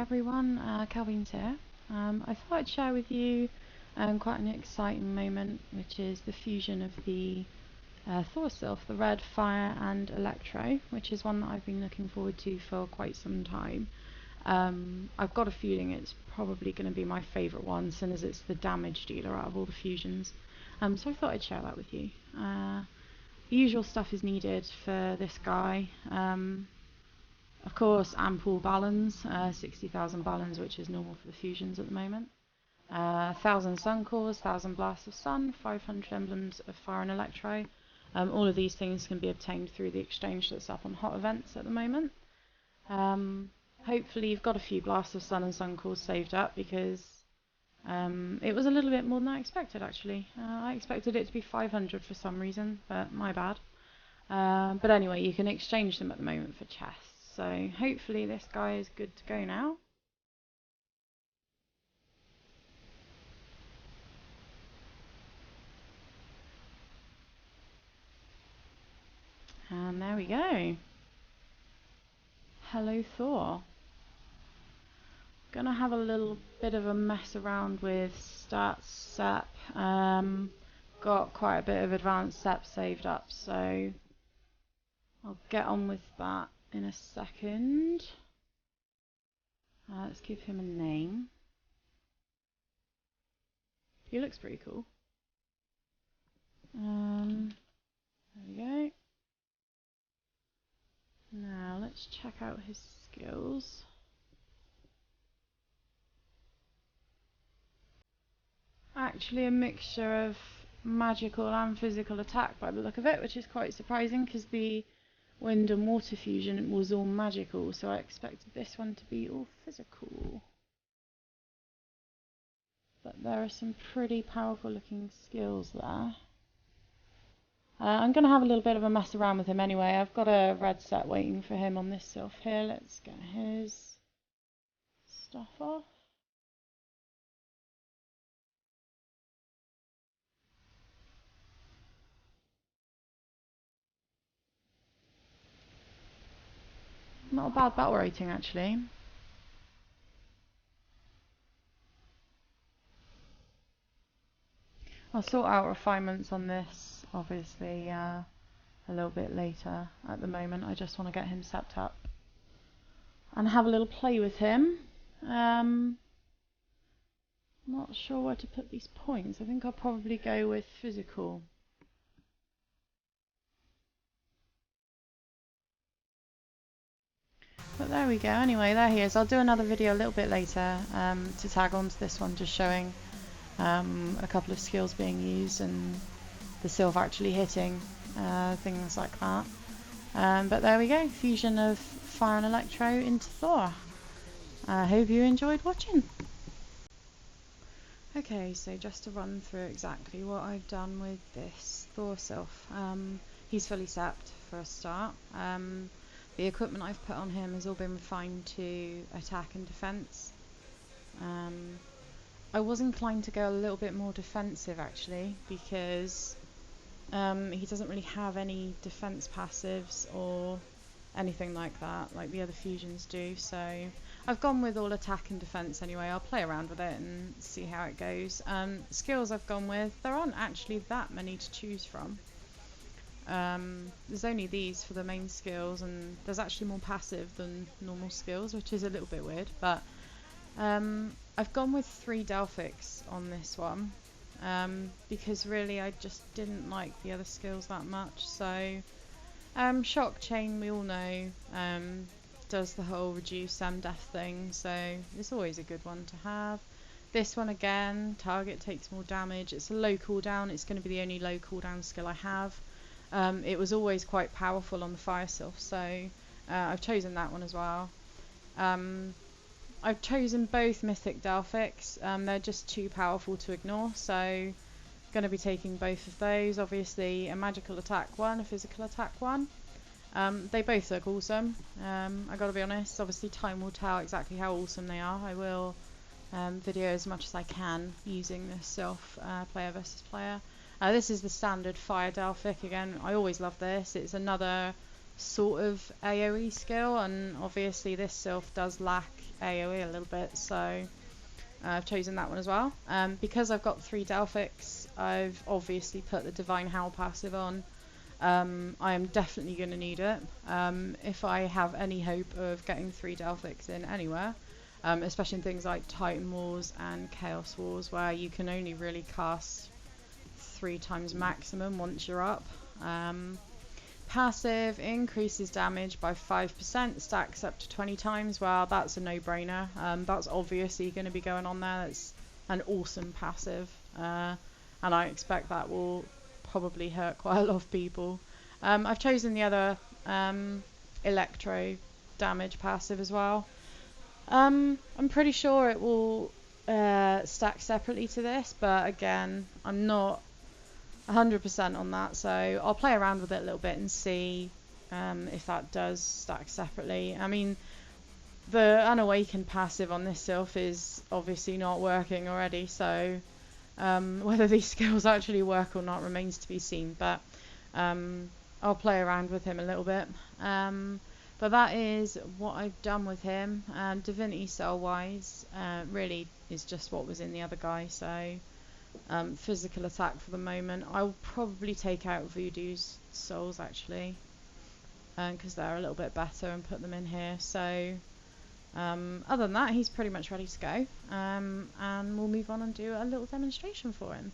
everyone, Calvin's here. I thought I'd share with you quite an exciting moment, which is the fusion of the Thor Sylph, the red, fire and electro, which is one that I've been looking forward to for quite some time. I've got a feeling it's probably going to be my favourite one, since it's the damage dealer out of all the fusions. So I thought I'd share that with you. The usual stuff is needed for this guy. Of course, ample balance, 60,000 balance, which is normal for the fusions at the moment. 1,000 sun cores, 1,000 blasts of sun, 500 emblems of fire and electro. All of these things can be obtained through the exchange that's up on hot events at the moment. Hopefully you've got a few blasts of sun and sun cores saved up, because it was a little bit more than I expected actually. I expected it to be 500 for some reason, but my bad. But anyway, you can exchange them at the moment for chests. So hopefully this guy is good to go now. And there we go. Hello Thor. Gonna have a little bit of a mess around with stats SEP. Got quite a bit of advanced SEP saved up, so I'll get on with that in a second. Let's give him a name. He looks pretty cool. There we go. Now let's check out his skills. Actually a mixture of magical and physical attack by the look of it, which is quite surprising because the wind and water fusion was all magical, so I expected this one to be all physical. But there are some pretty powerful looking skills there. I'm going to have a little bit of a mess around with him anyway. I've got a red set waiting for him on this Sylph here. Let's get his stuff off. Not a bad battle rating actually. I'll sort out refinements on this obviously a little bit later. At the moment I just want to get him set up and have a little play with him. Not sure where to put these points. I think I'll probably go with physical. But there we go. Anyway, there he is. I'll do another video a little bit later to tag on to this one, just showing a couple of skills being used and the Sylph actually hitting, things like that. But there we go. Fusion of fire and electro into Thor. I hope you enjoyed watching. Okay, so just to run through exactly what I've done with this Thor Sylph. He's fully sapped for a start. The equipment I've put on him has all been refined to attack and defense. I was inclined to go a little bit more defensive actually, because he doesn't really have any defense passives or anything like that like the other fusions do, so I've gone with all attack and defense anyway. I'll play around with it and see how it goes. Skills I've gone with, there aren't actually that many to choose from. There's only these for the main skills, and there's actually more passive than normal skills, which is a little bit weird, but I've gone with 3 Delphics on this one, because really I just didn't like the other skills that much. So Shock Chain, we all know, does the whole reduce death thing, so it's always a good one to have. This one again, target takes more damage. It's a low cooldown. It's going to be the only low cooldown skill I have. It was always quite powerful on the Fire Sylph, so I've chosen that one as well. I've chosen both Mythic Delphics. They're just too powerful to ignore, so going to be taking both of those. Obviously a magical attack one, a physical attack one. They both look awesome. I gotta be honest, obviously time will tell exactly how awesome they are. I will video as much as I can using this Sylph, player versus player. This is the standard Fire Delphic again. I always love this. It's another sort of AoE skill, and obviously this Sylph does lack AoE a little bit, so I've chosen that one as well. Because I've got 3 Delphics, I've obviously put the Divine Howl passive on. I am definitely going to need it. If I have any hope of getting 3 Delphics in anywhere, especially in things like Titan Wars and Chaos Wars, where you can only really cast 3 times maximum once you're up. Passive increases damage by 5%, stacks up to 20 times. Well, that's a no-brainer. That's obviously going to be going on there. That's an awesome passive, and I expect that will probably hurt quite a lot of people. I've chosen the other Electro damage passive as well. I'm pretty sure it will stack separately to this, but again, I'm not 100% on that, so I'll play around with it a little bit and see if that does stack separately. I mean, the Unawakened passive on this Sylph is obviously not working already, so whether these skills actually work or not remains to be seen, but I'll play around with him a little bit. But that is what I've done with him. Divinity Cell wise, really is just what was in the other guy, so physical attack for the moment. I'll probably take out Voodoo's souls actually, because they're a little bit better, and put them in here. So other than that, he's pretty much ready to go, and we'll move on and do a little demonstration for him.